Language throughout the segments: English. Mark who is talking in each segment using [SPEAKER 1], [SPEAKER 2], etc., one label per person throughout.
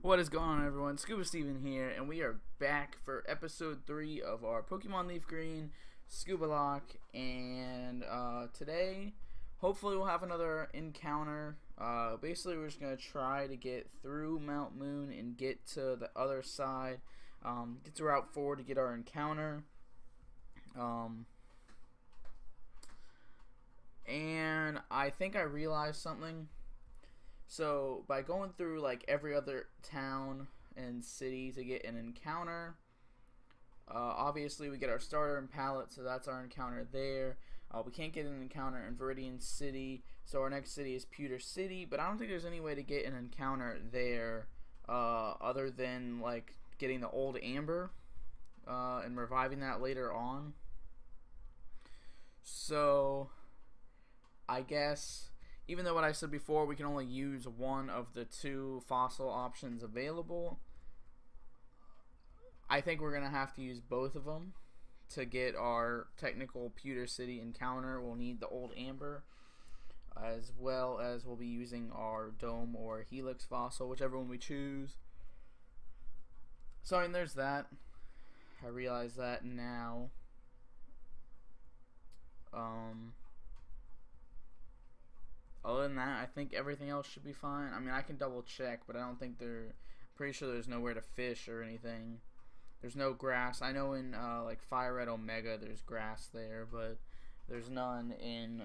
[SPEAKER 1] What is going on, everyone? ScubaSteven here, and we are back for episode 3 of our Pokemon Leaf Green ScubaLocke. And today, hopefully, we'll have another encounter. Basically, we're just gonna try to get through Mount Moon and get to the other side. Get to Route 4 to get our encounter. And I think I realized something. So by going through like every other town and city to get an encounter, obviously we get our starter and pallet, so that's our encounter there. We can't get an encounter in Viridian City, so our next city is Pewter City, but I don't think there's any way to get an encounter there other than like getting the old Amber and reviving that later on. So I guess, even though what I said before, we can only use one of the two fossil options available, I think we're going to have to use both of them to get our technical Pewter City encounter. We'll need the old Amber, as well as we'll be using our Dome or Helix fossil, whichever one we choose. So, I mean, there's that. I realize that now. Other than that, I think everything else should be fine. I mean, I can double check, but I don't think pretty sure there's nowhere to fish or anything. There's no grass. I know in like Fire Red Omega there's grass there, but there's none in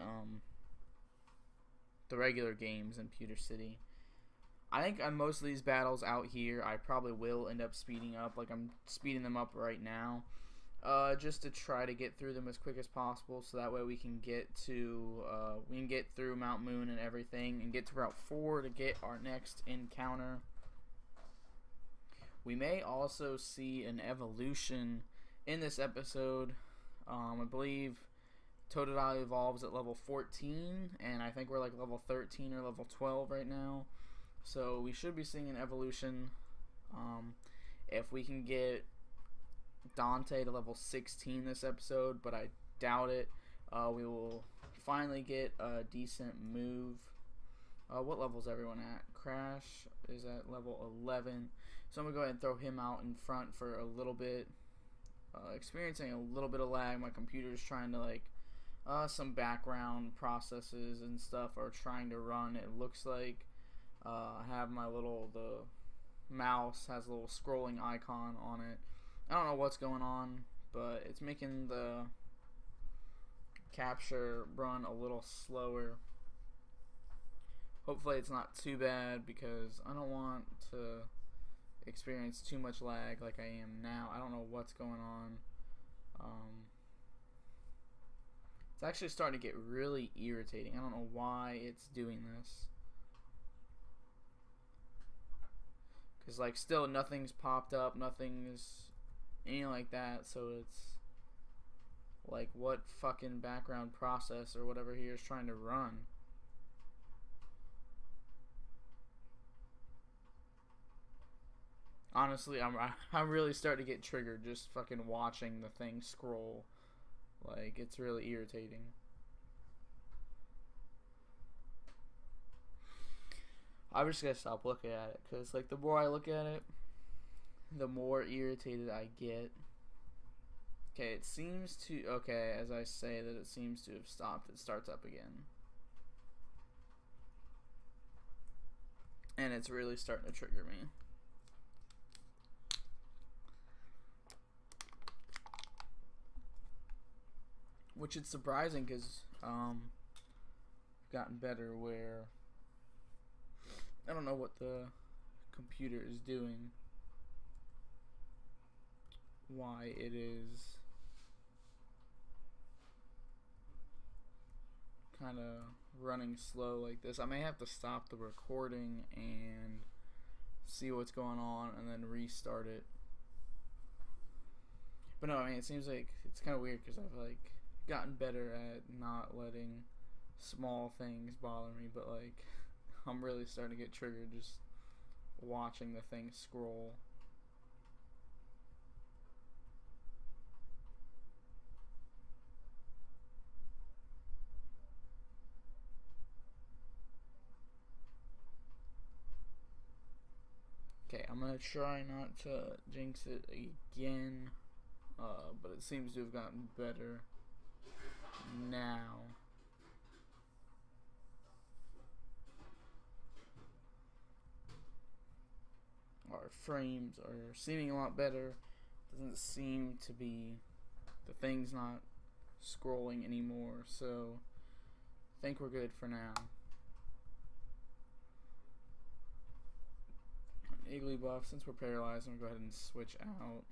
[SPEAKER 1] the regular games in Pewter City. I think on most of these battles out here, I probably will end up speeding up. Like, I'm speeding them up right now. Just to try to get through them as quick as possible, so that way we can get through Mount Moon and everything, and get to Route 4 to get our next encounter. We may also see an evolution in this episode. I believe Totodile evolves at level 14, and I think we're like level 13 or level 12 right now. So we should be seeing an evolution. If we can get Dante to level 16 this episode, but I doubt it. We will finally get a decent move. What level is everyone at? Crash is at level 11, so I'm gonna go ahead and throw him out in front for a little bit. Experiencing a little bit of lag. My computer is trying to like some background processes and stuff are trying to run. It looks like I have the mouse has a little scrolling icon on it. I don't know what's going on, but it's making the capture run a little slower. Hopefully it's not too bad, because I don't want to experience too much lag like I am now. I don't know what's going on. It's actually starting to get really irritating. I don't know why it's doing this. Because like still nothing's popped up, nothing's anything like that, so it's like, what fucking background process or whatever here is trying to run? Honestly, I'm really starting to get triggered just fucking watching the thing scroll. Like, it's really irritating. I'm just gonna stop looking at it, because like the more I look at it, the more irritated I get. Okay, it seems to, okay, as I say that it seems to have stopped, it starts up again. And it's really starting to trigger me. Which is surprising, because gotten better where I don't know what the computer is doing. Why it is kind of running slow like this. I may have to stop the recording and see what's going on and then restart it. But no, I mean, it seems like it's kind of weird, because I've like gotten better at not letting small things bother me, but like I'm really starting to get triggered just watching the thing scroll. Okay, I'm gonna try not to jinx it again, but it seems to have gotten better now. Our frames are seeming a lot better. Doesn't seem to be, the thing's not scrolling anymore, so I think we're good for now. Igloo buff, since we're paralyzed, I'm gonna go ahead and switch out.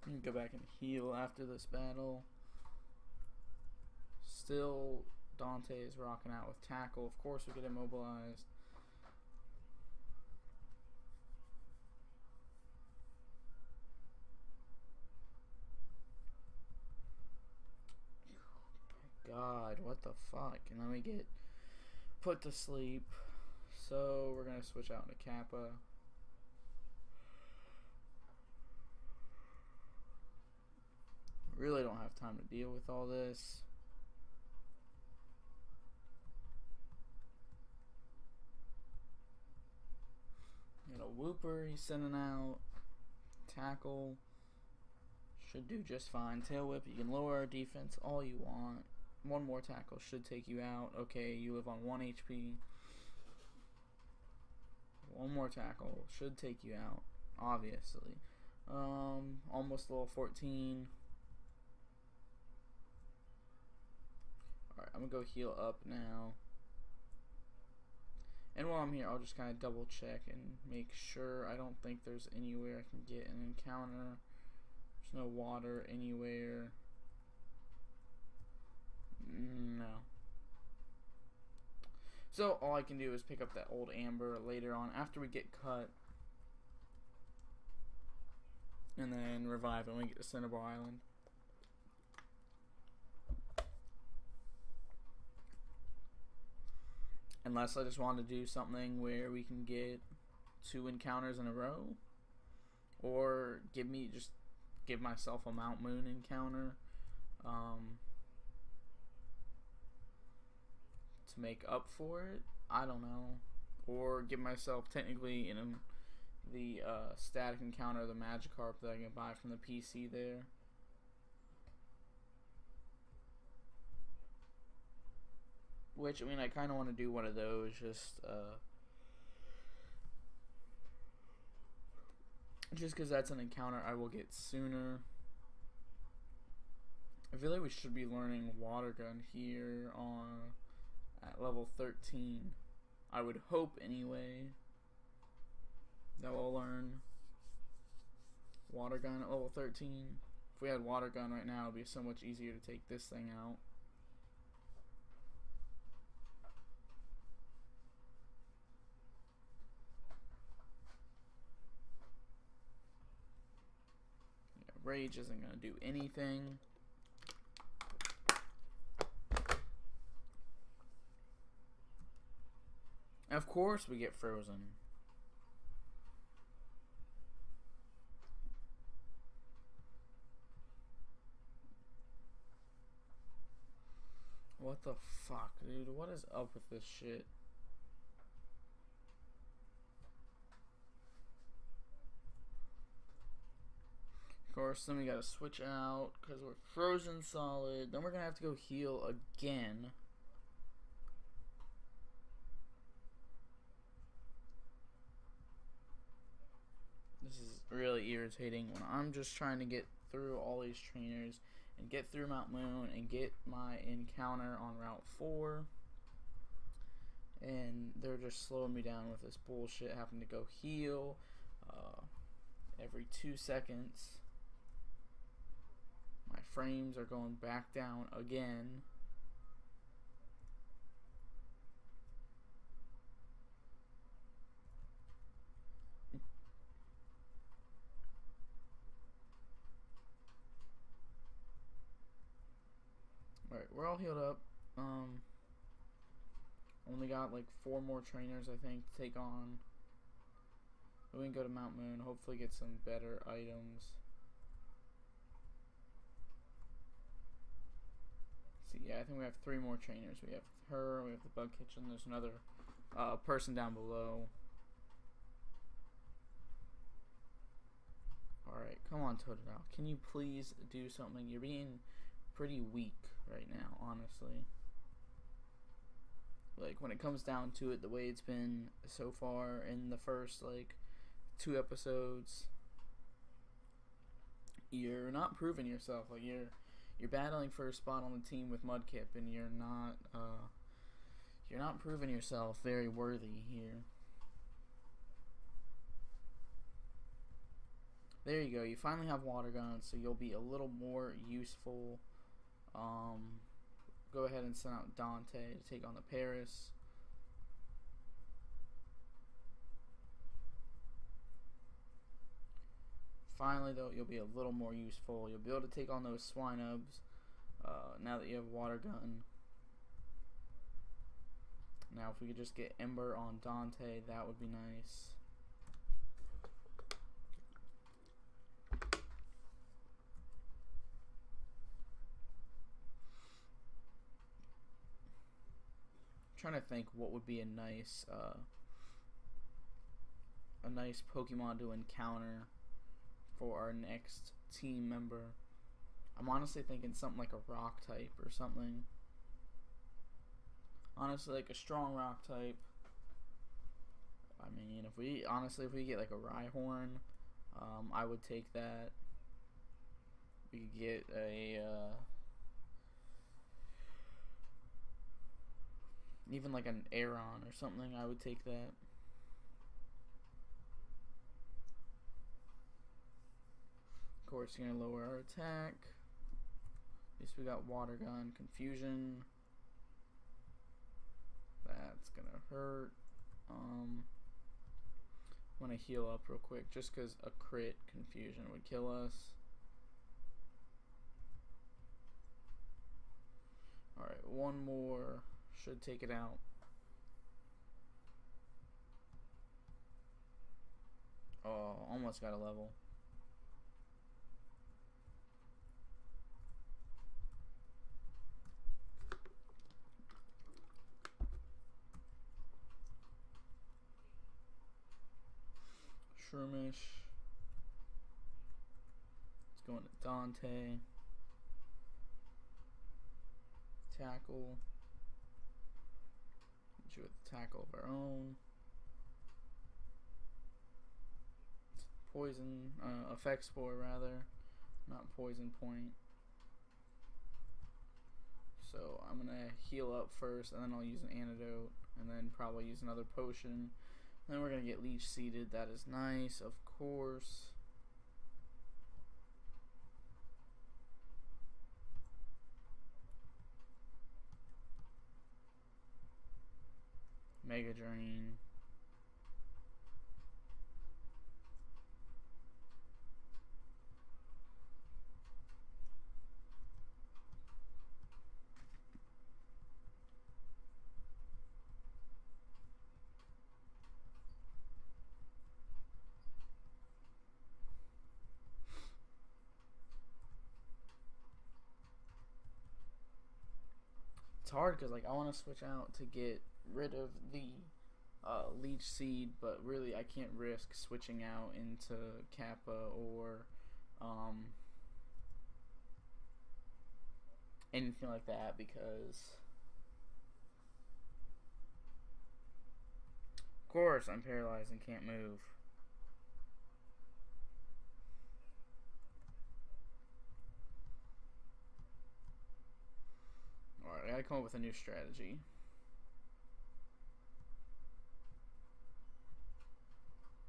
[SPEAKER 1] And go back and heal after this battle. Still, Dante is rocking out with tackle. Of course, we get immobilized. God, what the fuck? And then we get put to sleep. So we're gonna switch out into Kappa. Really don't have time to deal with all this. Got a Whooper he's sending out. Tackle should do just fine. Tail Whip, you can lower our defense all you want. One more tackle should take you out. Okay, you live on 1 HP. One more tackle should take you out, obviously. Almost level 14. Alright, I'm gonna go heal up now. And while I'm here, I'll just kind of double check and make sure. I don't think there's anywhere I can get an encounter. There's no water anywhere. No. So all I can do is pick up that old amber later on after we get cut. And then revive when we get to Cinnabar Island. Unless I just want to do something where we can get 2 encounters in a row. Or give myself a Mount Moon encounter. To make up for it. I don't know. Or give myself technically in the static encounter, the Magikarp that I can buy from the PC there. Which, I mean, I kind of want to do one of those, just because that's an encounter I will get sooner. I feel like we should be learning Water Gun here at level 13. I would hope, anyway, that we'll learn Water Gun at level 13. If we had Water Gun right now, it would be so much easier to take this thing out. Rage isn't going to do anything. Of course we get frozen. What the fuck, dude? What is up with this shit? Of course, then we gotta switch out because we're frozen solid. Then we're gonna have to go heal again. This is really irritating when I'm just trying to get through all these trainers and get through Mount Moon and get my encounter on Route 4. And they're just slowing me down with this bullshit, having to go heal every 2 seconds. My frames are going back down again. Alright, we're all healed up. Only got like 4 more trainers, I think, to take on. We can go to Mount Moon, hopefully get some better items. See, yeah, I think we have 3 more trainers. We have her, we have the Bug Kitchen, there's another person down below. Come on, Totodile. Can you please do something? You're being pretty weak right now, honestly. Like, when it comes down to it, the way it's been so far in the first, like, 2 episodes, you're not proving yourself. Like, you're battling for a spot on the team with Mudkip, and you're not proving yourself very worthy here. There you go. You finally have water guns, so you'll be a little more useful. Go ahead and send out Dante to take on the Paris. Finally, though, you'll be a little more useful. You'll be able to take on those Swinubs now that you have water gun. Now, if we could just get Ember on Dante, that would be nice. Trying to think what would be a nice Pokemon to encounter for our next team member. I'm honestly thinking something like a rock type or something. Honestly, like a strong rock type. I mean, if we get like a Rhyhorn, I would take that. We could get a even like an Aeron or something, I would take that. Of course, you're gonna lower our attack. At least we got water gun, confusion. That's gonna hurt. I'm gonna heal up real quick just because a crit confusion would kill us. Alright, one more should take it out. Oh, almost got a level. Shroomish. Let's go into Dante. Tackle. Hit you with the tackle of our own. Poison, effect spore rather, not poison point. So I'm gonna heal up first, and then I'll use an antidote, and then probably use another potion. Then we're gonna get leech seeded. That is nice, of course. Mega Drain. It's hard because like I want to switch out to get rid of the leech seed, but really I can't risk switching out into Kappa or anything like that because of course I'm paralyzed and can't move. Alright, I gotta come up with a new strategy.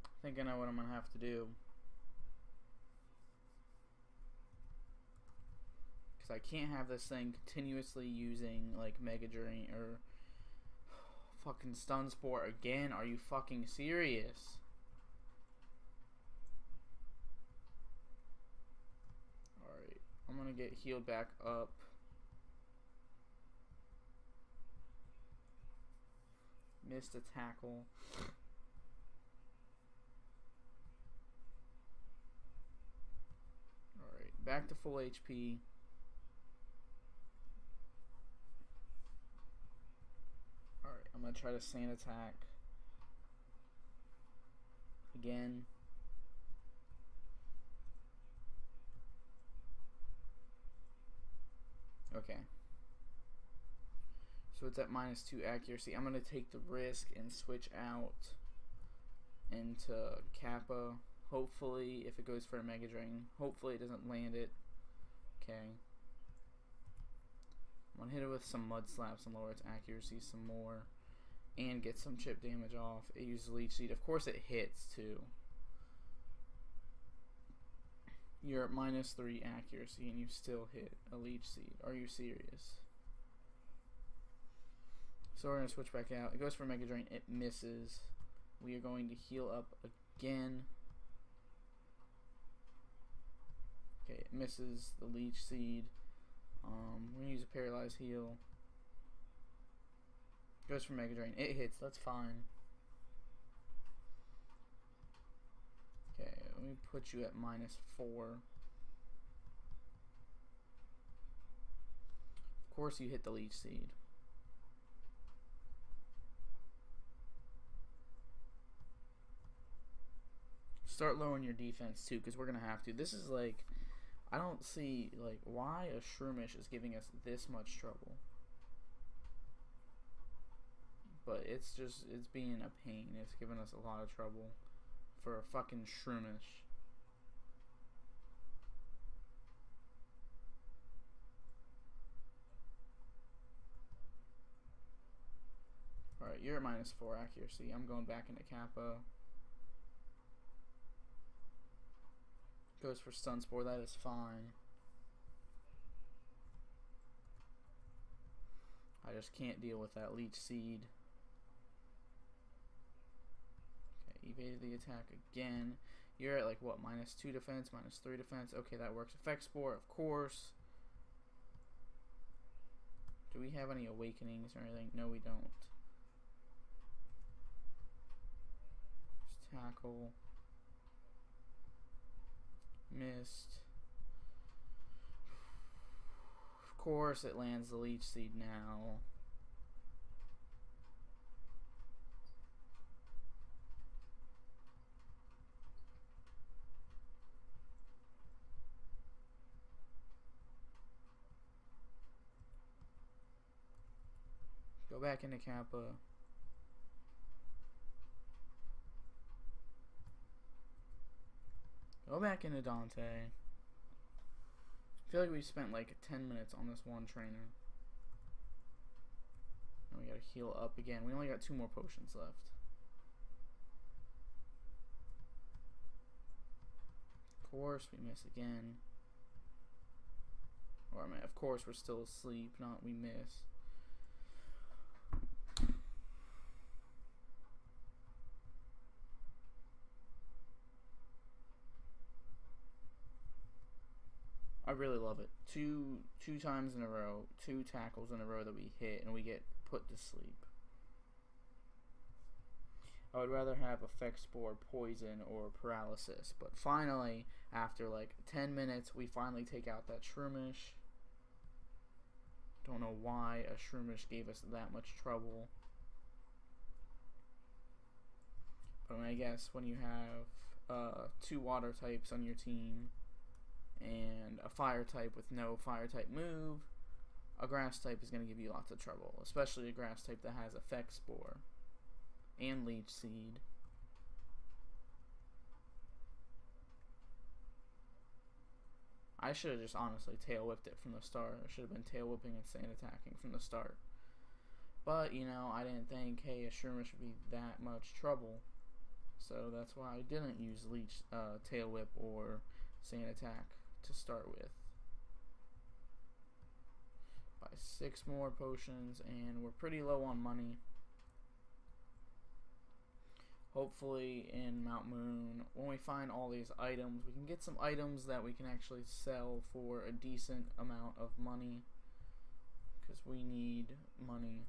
[SPEAKER 1] I think I know what I'm gonna have to do. Because I can't have this thing continuously using like Mega Drain or fucking Stun Spore again. Are you fucking serious? Alright, I'm gonna get healed back up. Missed a tackle. Alright, back to full HP. Alright, I'm gonna try to sand attack again. Okay. So it's at -2 accuracy. I'm going to take the risk and switch out into Kappa. Hopefully, if it goes for a Mega Drain, hopefully it doesn't land it. Okay. I'm going to hit it with some Mud Slaps and lower its accuracy some more. And get some chip damage off. It uses Leech Seed. Of course it hits too. You're at -3 accuracy and you still hit a Leech Seed. Are you serious? So we're going to switch back out. It goes for Mega Drain. It misses. We are going to heal up again. Okay, it misses the Leech Seed. We're going to use a Paralyzed Heal. Goes for Mega Drain. It hits. That's fine. Okay, let me put you at -4. Of course you hit the Leech Seed. Start lowering your defense too, because we're going to have to. This is like, I don't see like why a Shroomish is giving us this much trouble. But it's being a pain. It's giving us a lot of trouble for a fucking Shroomish. Alright, you're at -4 accuracy. I'm going back into Kappa. Goes for Stun Spore. That is fine. I just can't deal with that Leech Seed. Evaded the attack again. You're at like what, -2 defense, -3 defense. Okay, that works. Effect Spore, of course. Do we have any awakenings or anything? No, we don't. Just tackle. Missed. Of course it lands the Leech Seed now. Go back into Kappa. Go back into Dante. I feel like we spent like 10 minutes on this one trainer. And we gotta heal up again. We only got 2 more potions left. Of course we miss again. Or I mean, of course we're still asleep, not we miss. I really love it. Two times in a row, 2 tackles in a row that we hit, and we get put to sleep. I would rather have Effect Spore, Poison, or Paralysis, but finally, after like 10 minutes, we finally take out that Shroomish. Don't know why a Shroomish gave us that much trouble. But I guess when you have 2 water types on your team, and a fire type with no fire type move, a grass type is going to give you lots of trouble, especially a grass type that has Effect Spore and Leech Seed. I should have just honestly tail whipped it from the start. I should have been tail whipping and sand attacking from the start. But, you know, I didn't think, hey, a Shroomish would be that much trouble. So that's why I didn't use tail whip or sand attack to start with. Buy 6 more potions, and we're pretty low on money. Hopefully in Mount Moon, when we find all these items, we can get some items that we can actually sell for a decent amount of money, because we need money.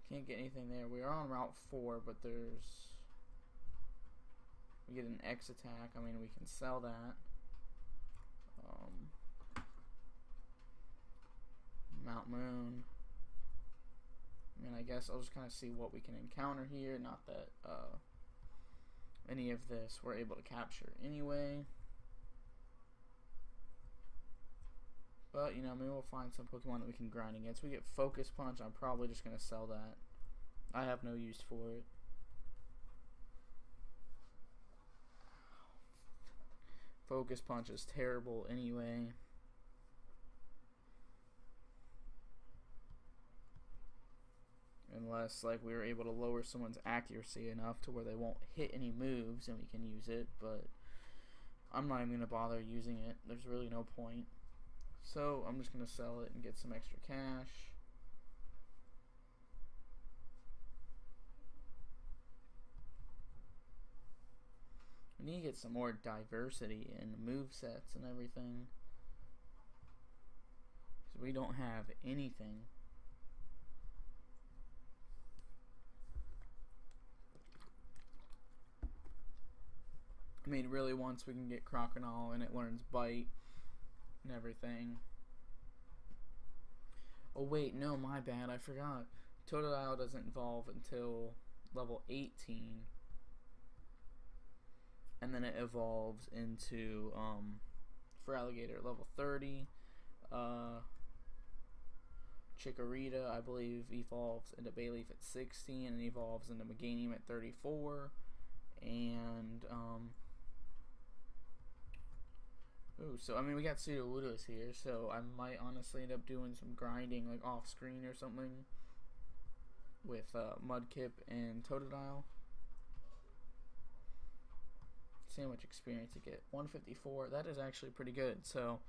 [SPEAKER 1] Can't get anything there. We are on Route 4, but we get an X attack. I mean, we can sell that. Mount Moon. I mean, I guess I'll just kind of see what we can encounter here. Not that any of this we're able to capture anyway. But, you know, maybe we'll find some Pokemon that we can grind against. We get Focus Punch. I'm probably just going to sell that. I have no use for it. Focus Punch is terrible anyway. Unless, like, we were able to lower someone's accuracy enough to where they won't hit any moves and we can use it. But I'm not even going to bother using it. There's really no point. So I'm just going to sell it and get some extra cash. We need to get some more diversity in movesets and everything. Because we don't have anything. I mean, really, once we can get Crocodile and it learns Bite and everything. Oh wait, no, my bad, I forgot. Totodile doesn't evolve until level 18. And then it evolves into, for Alligator, level 30. Chikorita, I believe, evolves into Bayleaf at 16 and evolves into Meganium at 34. And, ooh, so, I mean, we got Sudowoodos here, so I might honestly end up doing some grinding, like, off-screen or something with Mudkip and Totodile. See how much experience you get. 154, that is actually pretty good, so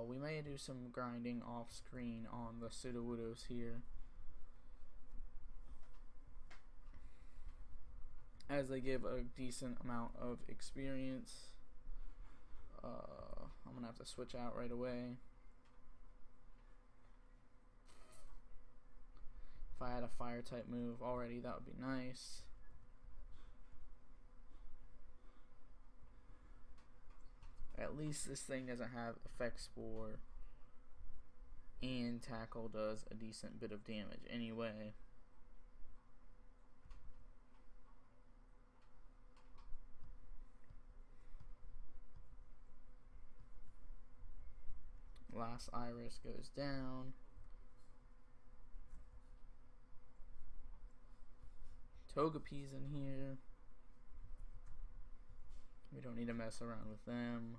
[SPEAKER 1] we may do some grinding off-screen on the Sudowoodos here. As they give a decent amount of experience. I'm gonna have to switch out right away. If I had a fire type move already, that would be nice. At least this thing doesn't have Effect Spore, and Tackle does a decent bit of damage anyway. Last Iris goes down. Togepi's in here. We don't need to mess around with them.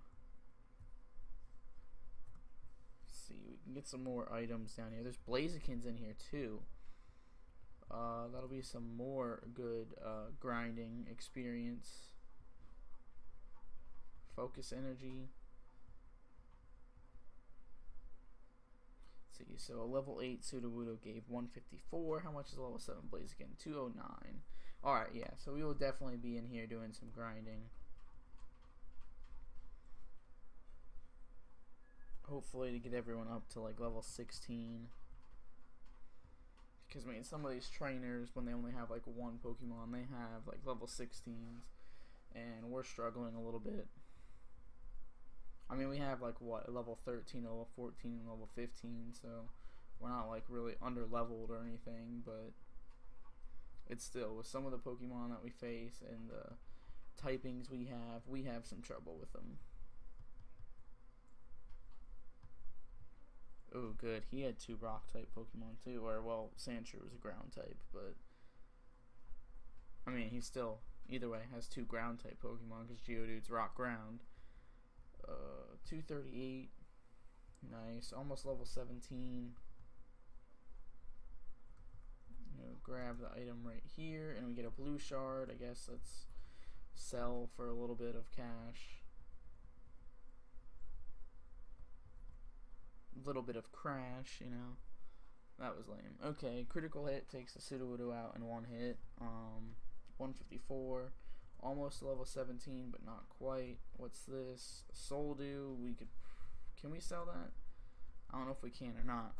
[SPEAKER 1] Let's see, we can get some more items down here. There's Blazikins in here too. That'll be some more good grinding experience. Focus Energy. See, so a level 8 Sudowoodo gave 154. How much is a level 7 Blaziken? 209. Alright, yeah, so we will definitely be in here doing some grinding. Hopefully to get everyone up to like level 16. Because I mean, some of these trainers, when they only have like one Pokemon, they have like level 16s. And we're struggling a little bit. I mean, we have like what, level 13, level 14, and level 15, so we're not like really under leveled or anything, but it's still, with some of the Pokemon that we face and the typings we have some trouble with them. Oh, good. He had 2 rock type Pokemon too, or well, Sandshrew was a ground type, but I mean, he still, either way, has 2 ground type Pokemon because Geodude's rock ground. 238. Nice. Almost level 17. Grab the item right here, and we get a blue shard. I guess let's sell for a little bit of cash. A little bit of crash, you know. That was lame. Okay, critical hit takes the Sudowoodo out in 1 hit. 154. Almost level 17, but not quite. What's this? Soldew. Can we sell that? I don't know if we can or not.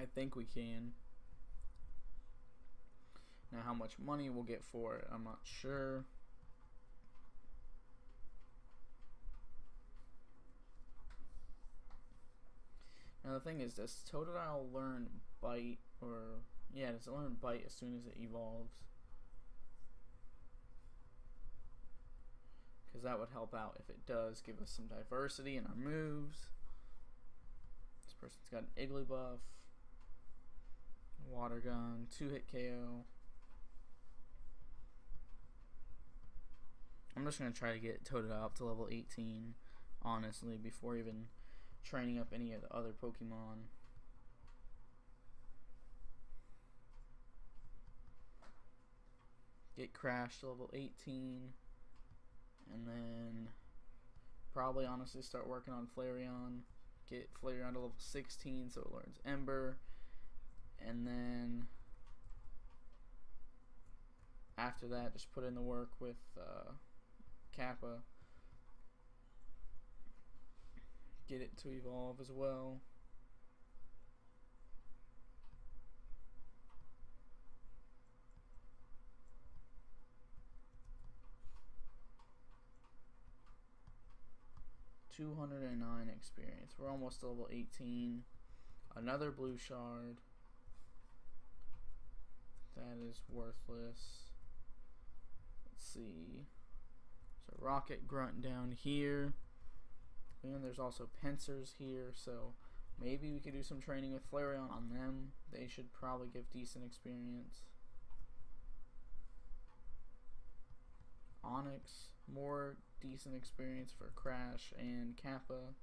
[SPEAKER 1] I think we can. Now how much money we'll get for it, I'm not sure. Now the thing is, does Totodile learn Bite or Yeah, does it learn Bite as soon as it evolves? Because that would help out if it does. Give us some diversity in our moves. This person's got an Igloo buff. Water Gun, 2-hit KO. I'm just going to try to get Totodile up to level 18, honestly, before even training up any of the other Pokemon. Get Crash to level 18. And then probably honestly start working on Flareon. Get Flareon to level 16 so it learns Ember. And then after that, just put in the work with Kappa. Get it to evolve as well. $209 experience. We're almost level 18. Another blue shard. That is worthless. Let's see. So Rocket Grunt down here. And there's also Pincers here, so maybe we could do some training with Flareon on them. They should probably give decent experience. Onyx, more decent experience for Crash and Kappa.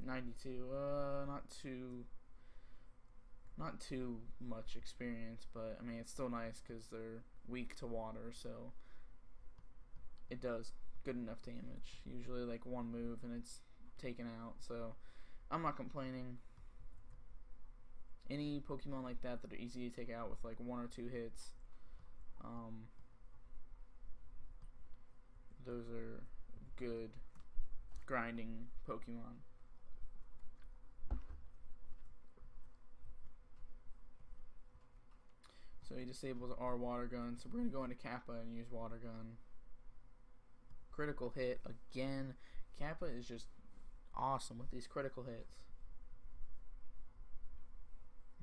[SPEAKER 1] $92, not too much experience, but I mean it's still nice because they're weak to water, so it does good enough damage. Usually like one move and it's taken out, so I'm not complaining. Any Pokemon like that that are easy to take out with like 1 or 2 hits, those are good grinding Pokemon. So he disables our Water Gun, so we're going to go into Kappa and use Water Gun. Critical hit again. Kappa is just awesome with these critical hits.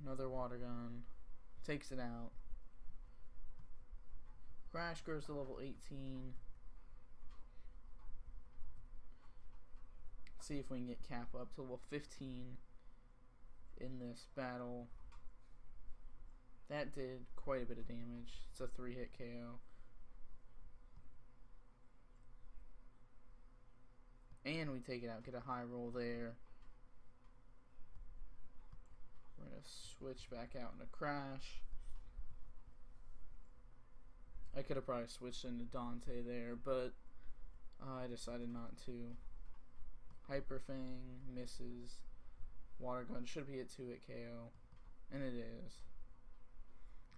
[SPEAKER 1] Another Water Gun. Takes it out. Crash goes to level 18. See if we can get Kappa up to level 15 in this battle. That did quite a bit of damage. It's a 3-hit KO. And we take it out, get a high roll there. We're going to switch back out into Crash. I could have probably switched into Dante there, but I decided not to. Hyper Fang misses. Water Gun should be a 2-hit KO. And it is.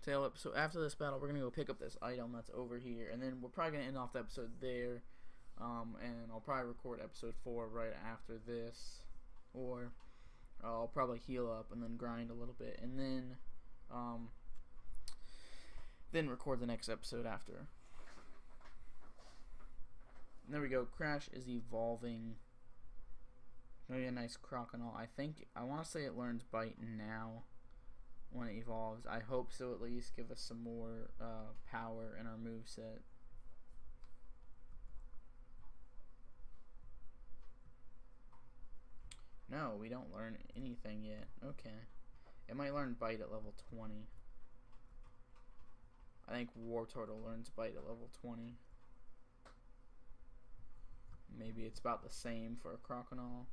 [SPEAKER 1] Tail Whip. So after this battle, we're going to go pick up this item that's over here. And then we're probably going to end off the episode there. And I'll probably record episode 4 right after this. Or I'll probably heal up and then grind a little bit. And then record the next episode after. And there we go. Crash is evolving. Maybe a nice Croconaw. I want to say it learns Bite now when it evolves. I hope so, at least. Give us some more power in our moveset. No, we don't learn anything yet. Okay. It might learn Bite at level 20. I think Wartortle learns Bite at level 20. Maybe it's about the same for a Croconaw.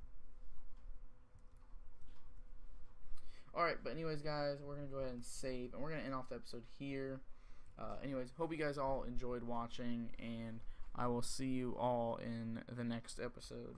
[SPEAKER 1] Alright, but anyways, guys, we're going to go ahead and save, and we're going to end off the episode here. Anyways, hope you guys all enjoyed watching, and I will see you all in the next episode.